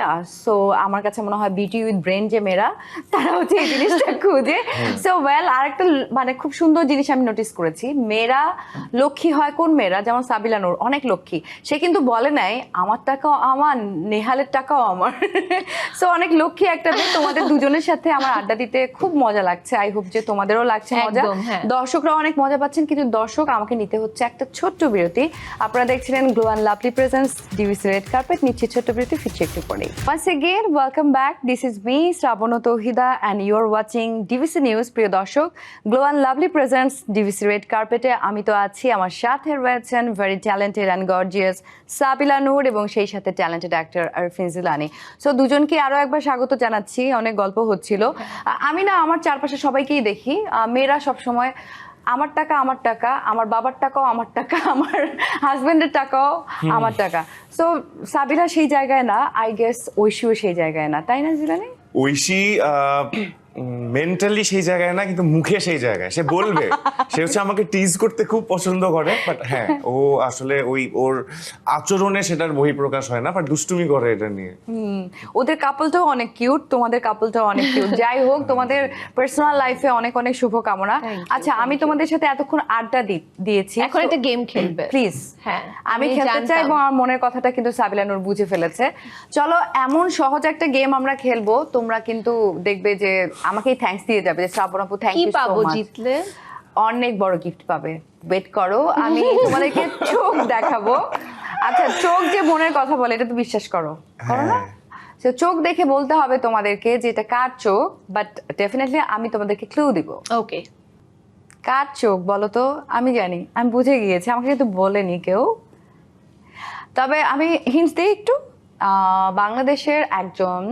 সো আমার কাছে মনে হয় বিউটি উইথ ব্রেন যে মেয়েরা, তারা হচ্ছে এই জিনিসটা খুঁজে। সো ওয়েল, আরেকটা মানে খুব সুন্দর জিনিস আমি নোটিস করেছি, মেয়েরা লক্ষ্মী হয় কোন মেয়েরা, যেমন সাবিলা নূর অনেক লক্ষ্মী, সে কিন্তু বলে নাই আমার টাকাও আমার, নেহালের টাকাও আমার। সো অনেক লক্ষ্মী একটা মেয়ে। তোমাদের দুজনের সাথে আমার আড্ডা দিতে খুব মজা লাগছে, আই হোপ যে তোমাদেরও লাগছে মজা, একদম, হ্যাঁ। দর্শকরা অনেক মজা পাচ্ছেন। কিন্তু দর্শক, আমাকে নিতে হচ্ছে একটা ছোট্ট বিরতি। আপনারা দেখছিলেন glow and lovely presents DVC red carpet, নিচ্ছে ছোট্ট বিরতি। বিরতি, ফিরছি একটু পরেই। Once again, welcome back. This is me, Sravana Tauhida, and you're watching DVC News. প্রিয় দর্শক, Glow and Lovely presents DVC Red Carpet-এ আমি তো আছি, আমার সাথে রয়েছেন very talented and gorgeous সাবিলা নূর এবং সেই সাথে talented actor Arfin Jilani. So দুজনকে আরো একবার স্বাগত জানাচ্ছি। অনেক গল্প হচ্ছিল। আমি না আমার চারপাশে সবাইকেই দেখি, মেয়েরা সবসময় আমার টাকা, আমার বাবার টাকাও আমার টাকা, আমার হাজবেন্ডের টাকাও আমার টাকা। সো সাবিলা সেই জায়গায় না, আই গেস ঐশীও সেই জায়গায় না, তাই না জিলানী? ঐশী মেন্টালি সেই জায়গায় না, কিন্তু মুখে সেই জায়গায়। সে বলবে, সে হচ্ছে আমাকে টিজ করতে খুব পছন্দ করে, বাট হ্যাঁ ও আসলে ওর আচরণে সেটার বহিঃপ্রকাশ হয় না, বাট দুষ্টুমি করে এটা নিয়ে। ওদের কাপলটাও অনেক কিউট, তোমাদের কাপলটাও অনেক কিউট। যাই হোক, তোমাদের পার্সোনাল লাইফে অনেক অনেক শুভকামনা। আচ্ছা, আমি তোমাদের সাথে এতক্ষণ আড্ডা দিয়েছি, এখন একটা গেম খেলবে প্লিজ। হ্যাঁ, আমি খেলতে চাই এবং আমার মনের কথাটা কিন্তু সাবিলা নূর বুঝে ফেলেছে। চলো, এমন সহজ একটা গেম আমরা খেলবো, তোমরা কিন্তু দেখবে যে আমাকেই থ্যাঙ্কস দিয়ে যাবে যে শ্রাবণ আপু থ্যাংক ইউ সো পাবো মাচ। জিতলে অনেক বড় গিফট পাবে, ওয়েট করো, আমি তোমাদেরকে চোখ দেখাবো। আচ্ছা, চোখ যে মনের কথা বলে এটা তো বিশ্বাস করো না? তো চোখ দেখে বলতে হবে তোমাদেরকে যে এটা কার চোখ, বাট ডেফিনেটলি আমি তোমাদেরকে ক্লু দিব। ওকে, কার চোখ বলো তো? আমি জানি, আমি বুঝে গিয়েছি, আমাকে কিন্তু বলেনি কেউ। তবে আমি হিন্টস দিই একটু। বাংলাদেশের একজন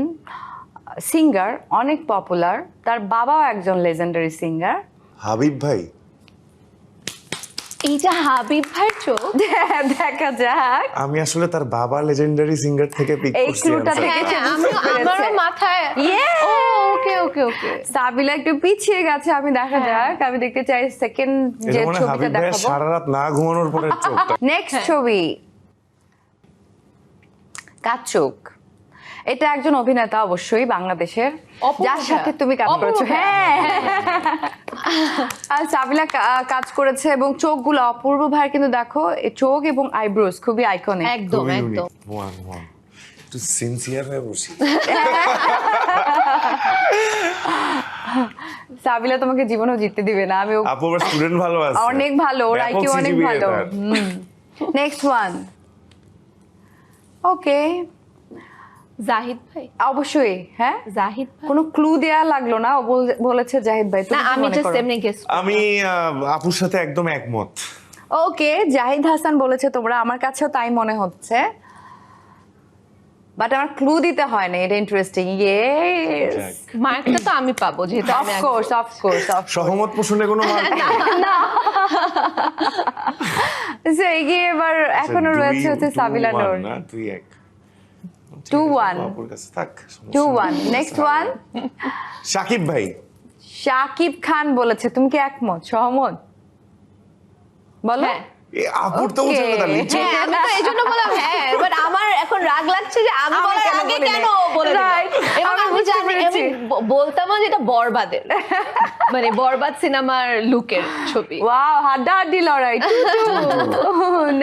সিঙ্গার, অনেক পপুলার, তার বাবাও একজন লেজেন্ডারি সিঙ্গার। হাবিব ভাই? এইটা হাবিব ভাইয়ের চোখ? দেখা যাক। আমি আসলে তার বাবা লেজেন্ডারি সিঙ্গার থেকে পিক এই করছি। ক্লুটা থেকে সে বুঝতে পেরেছে। আমারও মাথায় ওকে ওকে ওকে। সাবিলা একটু পিছিয়ে গেছে, আমি দেখা যাক, আমি দেখতে চাই সেকেন্ড যে এটা মানে ছবিটা হাবিব ভাই দেখাবো। সারা রাত না ঘুমানোর পরে চোখটা। নেক্সট ছবি, কার চোখ? এটা একজন অভিনেতা, অবশ্যই বাংলাদেশের, যার সাথে তুমি কাজ করেছো। হ্যাঁ, আর সাবিলা কাজ করেছে এবং চোখগুলো অপূর্ব ভাইয়ের, কিন্তু দেখো এই চোখ এবং আইব্রোজ খুবই আইকনিক। একদম একদম। একটু সিনসিয়ার হয়ে বসি। সাবিলা তোমাকে জীবনেও জিততে দিবে না। আমি আপু আবার স্টুডেন্ট ভালো আছে, অনেক ভালো, ওর আইকিউ অনেক ভালো। নেক্সট ওয়ান, ওকে, জাহিদ ভাই? অবশ্যই। হ্যাঁ, জাহিদ ভাই। কোনো ক্লু দেয়া লাগলো না, ও বলেছে জাহিদ ভাই। না, আমি জাস্ট এমনি গেস। আমি আপুর সাথে একদম একমত। ওকে, জাহিদ হাসান বলেছে তোমরা, আমার কাছেও তাই মনে হচ্ছে, বাট আমার ক্লু দিতে হয় না। এটা ইন্টারেস্টিং। ইয়েস, মার্কটা তো আমি পাবো যেটা আমি অফকোর্স অফকোর্স। সহমত পোষণে কোনো মার্ক না। সো এগিয়ে এবার এখনো রয়েছে হচ্ছে সাবিলা নূর। 2-1 2-1। নেক্সট ওয়ান, শাকিব ভাই। শাকিব খান বলেছে, তুমি কি একমত, সহমত? বলো। আপুর তো উঠে গেল। হ্যাঁ, আমি তো এইজন্য বললাম হ্যাঁ, বাট আমার এখন রাগ লাগছে যে আমি বলার আগে কেন বলে দিলাম। এবং আমি জানি, আমি বলতামও যেটা বরবাদের, মানে বরবাদ সিনেমার লুকের ছবি। ওয়াও, হাড্ডাহাড্ডি লড়াই।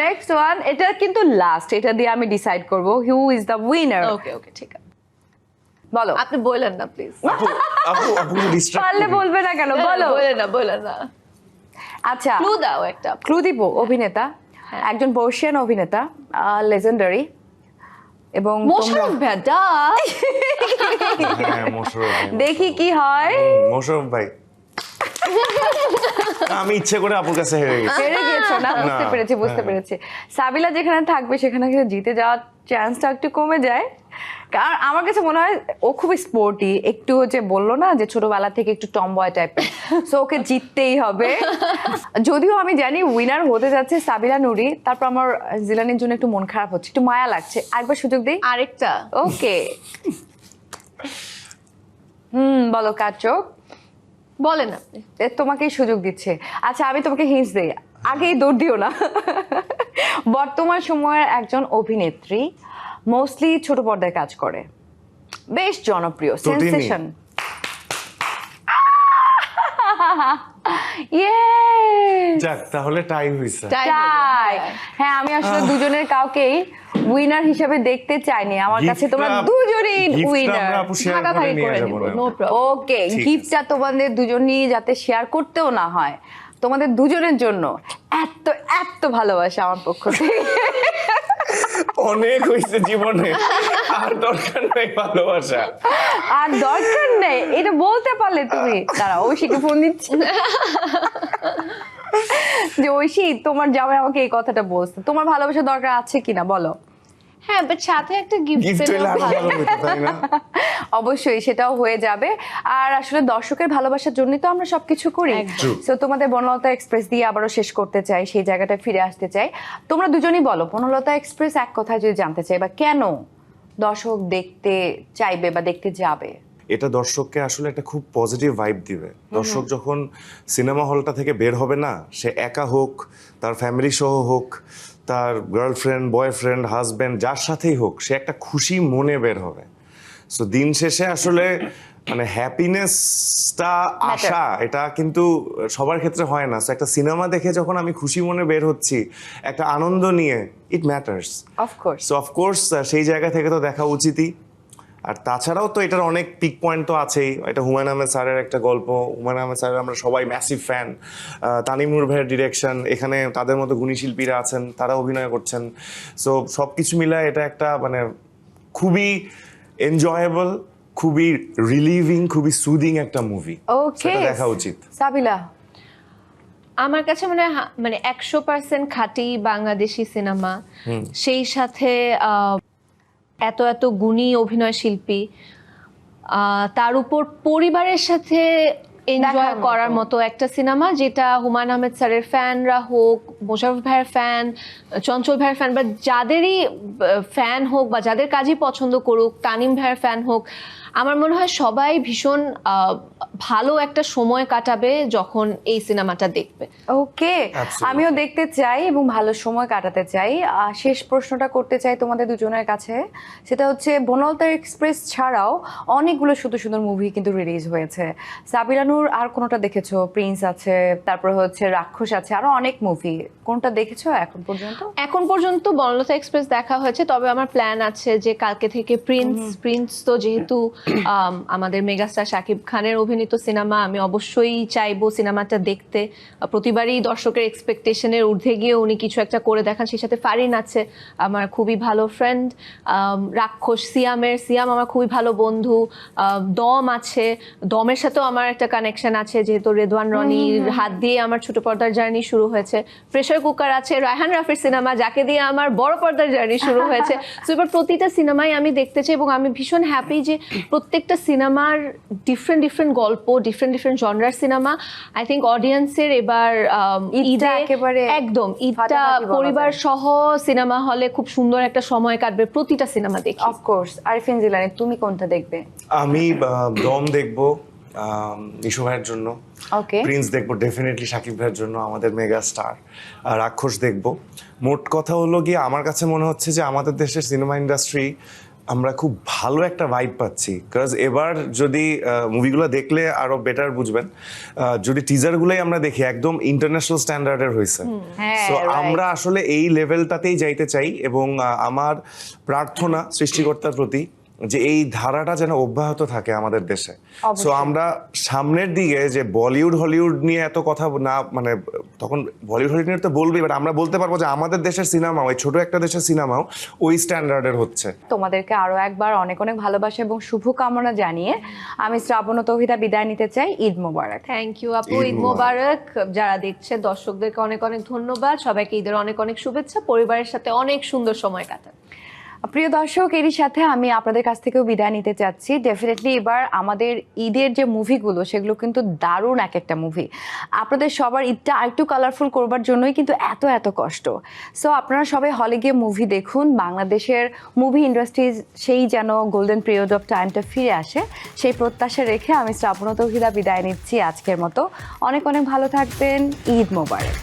নেক্সট ওয়ান, এটা কিন্তু লাস্ট, এটা দিয়ে আমি ডিসাইড করব হু ইজ দ্য উইনার। ওকে ওকে, ঠিক আছে, বলো। আপনি বলেন না প্লিজ। আপু ডিস্ট্রাক্ট পারলে বলবে না কেন, বলো। বলেন না। আচ্ছা, ক্লু দাও একটা। ক্লু দিব। অভিনেতা, একজন বর্ষিয়ান অভিনেতা, লেজেন্ডারি, এবং মোশাররফ ভেদা। দেখি কি হয়। মোশাররফ ভাই। আমি ইচ্ছে করে আপুর কাছে হেরে গেছো না? বুঝতে পেরেছি। সাবিলা যেখানে থাকবে সেখানে জিতে যাওয়ার চান্সটা একটু কমে যায়, কারণ আমার কাছে মনে হয় ও খুব স্পোর্টি, একটু যে বললো না যে ছোটবেলা থেকে একটু টমবয় টাইপের, সো ওকে জিততেই হবে। যদিও আমি জানি উইনার হতে যাচ্ছে সাবিলা নুরি, তারপর আমার জিলানির জন্য একটু মন খারাপ হচ্ছে, একটু মায়া লাগছে। আরেকবার সুযোগ দিই, আরেকটা। ওকে, বলো কার চোখ? বলেন আপনি, তোমাকেই সুযোগ দিচ্ছে। আচ্ছা, আমি তোমাকে হিন্টস দেই, আগেই দৌড় দিও না। বর্তমান সময়ের একজন অভিনেত্রী, মোস্টলি ছোট পর্দায় কাজ করে, বেশ জনপ্রিয়, সেন্সেশন। যাক, তাহলে টাই হইছে। হ্যাঁ, আমি আসলে দুজনের কাউকেই উইনার হিসেবে দেখতে চাইনি। আমার কাছে তোমরা দুজনেই উইনার। ভাগাভাগি করে নিব, নো প্রবলেম। ওকে, গিফটটা তোমাদের দুজনই যাতে শেয়ার করতেও না হয়, তোমাদের দুজনের জন্য এত এত ভালোবাসা আমার পক্ষ থেকে। অনেক হয়েছে জীবনে, আর দরকার নাই ভালোবাসা। আর দরকার নেই এটা বলতে পারলে তুমি। দাঁড়াও, ঐশীকে ফোন দিচ্ছি যে ঐশী তোমার জামাই আমাকে এই কথাটা বলছে, তোমার ভালোবাসা দরকার আছে কিনা বলো। হ্যাঁ, বাট সাথে একটা গিফট গিফট হইলে আরো ভালো হতো, তাই না? অবশ্যই সেটাও হয়ে যাবে। আর আসলে দর্শকের ভালোবাসার জন্যই তো আমরা সবকিছু করি। তো তোমাদের বনলতা এক্সপ্রেস দিয়ে আবারও শেষ করতে চাই, সেই জায়গাটা ফিরে আসতে চাই। তোমরা দুজনেই বলো, বনলতা এক্সপ্রেস এক কথায় যদি জানতে চাই, বা কেন দর্শক দেখতে চাইবে বা দেখতে যাবে? এটা দর্শককে আসলে একটা খুব পজিটিভ ভাইব দিবে। দর্শক যখন সিনেমা হলটা থেকে বের হবে না, সে একা হোক, তার ফ্যামিলি সহ হোক, তার গার্লফ্রেন্ড, বয়ফ্রেন্ড, হাজব্যান্ড, যার সাথেই হোক, সে একটা খুশি মনে বের হবে। সো দিন শেষে আসলে মানে হ্যাপিনেসটা আসা, এটা কিন্তু সবার ক্ষেত্রে হয় না। সো একটা সিনেমা দেখে যখন আমি খুশি মনে বের হচ্ছি, একটা আনন্দ নিয়ে, ইট ম্যাটার্স। অফকোর্স সো অফকোর্স সেই জায়গা থেকে তো দেখা উচিতই। আর তাছাড়াও তো এটার অনেক পিক পয়েন্ট তো আছেই। এটা হুমায়ুন আহমেদ স্যারের একটা গল্প, হুমায়ুন আহমেদ স্যারের আমরা সবাই ম্যাসিভ ফ্যান। তানিমুর ভাইয়ের ডিরেকশন, এখানে তাদের মতো গুণী শিল্পীরা আছেন, তারা অভিনয় করছেন। সো সব কিছু মিলায় এটা একটা মানে খুবই এনজয়েবল, খুবই রিলিভিং, খুবই সুদিং একটা মুভি। ওকে, দেখা উচিত। সাবিলা? আমার কাছে মানে 100% খাঁটি বাংলাদেশি সিনেমা, সেই সাথে এত এত গুণী অভিনয় শিল্পী, তার উপর পরিবারের সাথে এনজয় করার মতো একটা সিনেমা, যেটা হুমায়ুন আহমেদ স্যারের ফ্যানরা হোক, মোশাররফ ভাইয়ের ফ্যান, চঞ্চল ভাইয়ের ফ্যান, বা যাদেরই ফ্যান হোক বা যাদের কাজই পছন্দ করুক, তানিম ভাইয়ের ফ্যান হোক, আমার মনে হয় সবাই ভীষণ ভালো একটা সময় কাটাবে যখন এই সিনেমাটা দেখবে। ওকে, আমিও দেখতে চাই এবং ভালো সময় কাটাতে চাই। শেষ প্রশ্নটা করতে চাই তোমাদের দুজনের কাছে, সেটা হচ্ছে বনলতা এক্সপ্রেস ছাড়াও অনেকগুলো সুন্দর সুন্দর মুভি কিন্তু রিলিজ হয়েছে। সাবিলা নূর আর কোনোটা দেখেছো? প্রিন্স আছে, তারপর হচ্ছে রাক্ষস আছে, আরো অনেক মুভি, কোনটা দেখেছো এখন পর্যন্ত? এখন পর্যন্ত বনলতা এক্সপ্রেস দেখা হয়েছে, তবে আমার প্ল্যান আছে যে কালকে থেকে প্রিন্স তো যেহেতু আমাদের মেগাস্টার শাকিব খানের অভিনীত সিনেমা, আমি অবশ্যই চাইবো সিনেমাটা দেখতে। প্রতিবারই দর্শকের এক্সপেকটেশনের ঊর্ধ্বে গিয়ে উনি কিছু একটা করে দেখান। সেই সাথে ফারিন আছে, আমার খুবই ভালো ফ্রেন্ড। রাক্ষস, সিয়াম আমার খুবই ভালো বন্ধু। দম আছে, দমের সাথেও আমার একটা কানেকশন আছে, যেহেতু রেদওয়ান রনির হাত দিয়ে আমার ছোট পর্দার জার্নি শুরু হয়েছে। প্রেসার কুকার আছে, রায়হান রাফির সিনেমা, যাকে দিয়ে আমার বড় পর্দার জার্নি শুরু হয়েছে। সো এবার প্রতিটা সিনেমাই আমি দেখতে চাই, এবং আমি ভীষণ হ্যাপি যে প্রত্যেকটা সিনেমার ডিফারেন্ট গল্প, ডিফারেন্ট জনরার সিনেমা। আই থিঙ্ক অডিয়েন্সের এবার ঈদে একেবারে একদম ঈদটা পরিবার সহ সিনেমা হলে খুব সুন্দর একটা সময় কাটবে প্রতিটা সিনেমা দেখে। অফকোর্স। আরিফিন জিলানী, তুমি কোনটা দেখবে? আমি দম দেখবো নিশু ভাইয়ের জন্য, ওকে। প্রিন্স দেখবো ডেফিনেটলি শাকিব ভাইয়ের জন্য, আমাদের মেগা স্টার। রাক্ষস দেখবো। মোট কথা হলো গিয়ে আমার কাছে মনে হচ্ছে যে আমাদের দেশের সিনেমা ইন্ডাস্ট্রি আমরা খুব ভালো একটা ভাইব পাচ্ছি। বিকজ এবার যদি মুভিগুলো দেখলে আরো বেটার বুঝবেন, যদি টিজারগুলোই আমরা দেখি একদম ইন্টারন্যাশনাল স্ট্যান্ডার্ডের হয়েছে। সো আমরা আসলে এই লেভেলটাতেই যাইতে চাই, এবং আমার প্রার্থনা সৃষ্টিকর্তার প্রতি যে এই ধারাটা যেন অব্যাহত থাকে আমাদের দেশে। সো আমরা সামনের দিকে যে বলিউড হলিউড নিয়ে এত কথা না, মানে তখন বলিউড হলিউড নিয়ে তো বলবেই, বাট আমরা বলতে পারবো যে আমাদের দেশের সিনেমাও, এই ছোট একটা দেশের সিনেমাও ওই স্ট্যান্ডার্ডের হচ্ছে। তোমাদেরকে আরো একবার অনেক অনেক ভালোবাসা এবং শুভকামনা জানিয়ে আমি শ্রাবণ ও তৌহিদা বিদায় নিতে চাই। ঈদ মোবারক। থ্যাংক ইউ আপু, ঈদ মোবারক। যারা দেখছে দর্শকদেরকে অনেক অনেক ধন্যবাদ, সবাইকে ঈদের অনেক অনেক শুভেচ্ছা, পরিবারের সাথে অনেক সুন্দর সময় কাটান। প্রিয় দর্শক, এরই সাথে আমি আপনাদের কাছ থেকেও বিদায় নিতে চাচ্ছি। ডেফিনেটলি এবার আমাদের ঈদের যে মুভিগুলো, সেগুলো কিন্তু দারুণ এক একটা মুভি। আপনাদের সবার ঈদটা আরেকটু কালারফুল করবার জন্যই কিন্তু এত কষ্ট। সো আপনারা সবাই হলে গিয়ে মুভি দেখুন। বাংলাদেশের মুভি ইন্ডাস্ট্রি সেই যেন গোল্ডেন পিরিয়ড অফ টাইমটা ফিরে আসে, সেই প্রত্যাশা রেখে আমি শ্রাবণ ও তৌহিদা বিদায় নিচ্ছি আজকের মতো। অনেক অনেক ভালো থাকবেন। ঈদ মোবারক।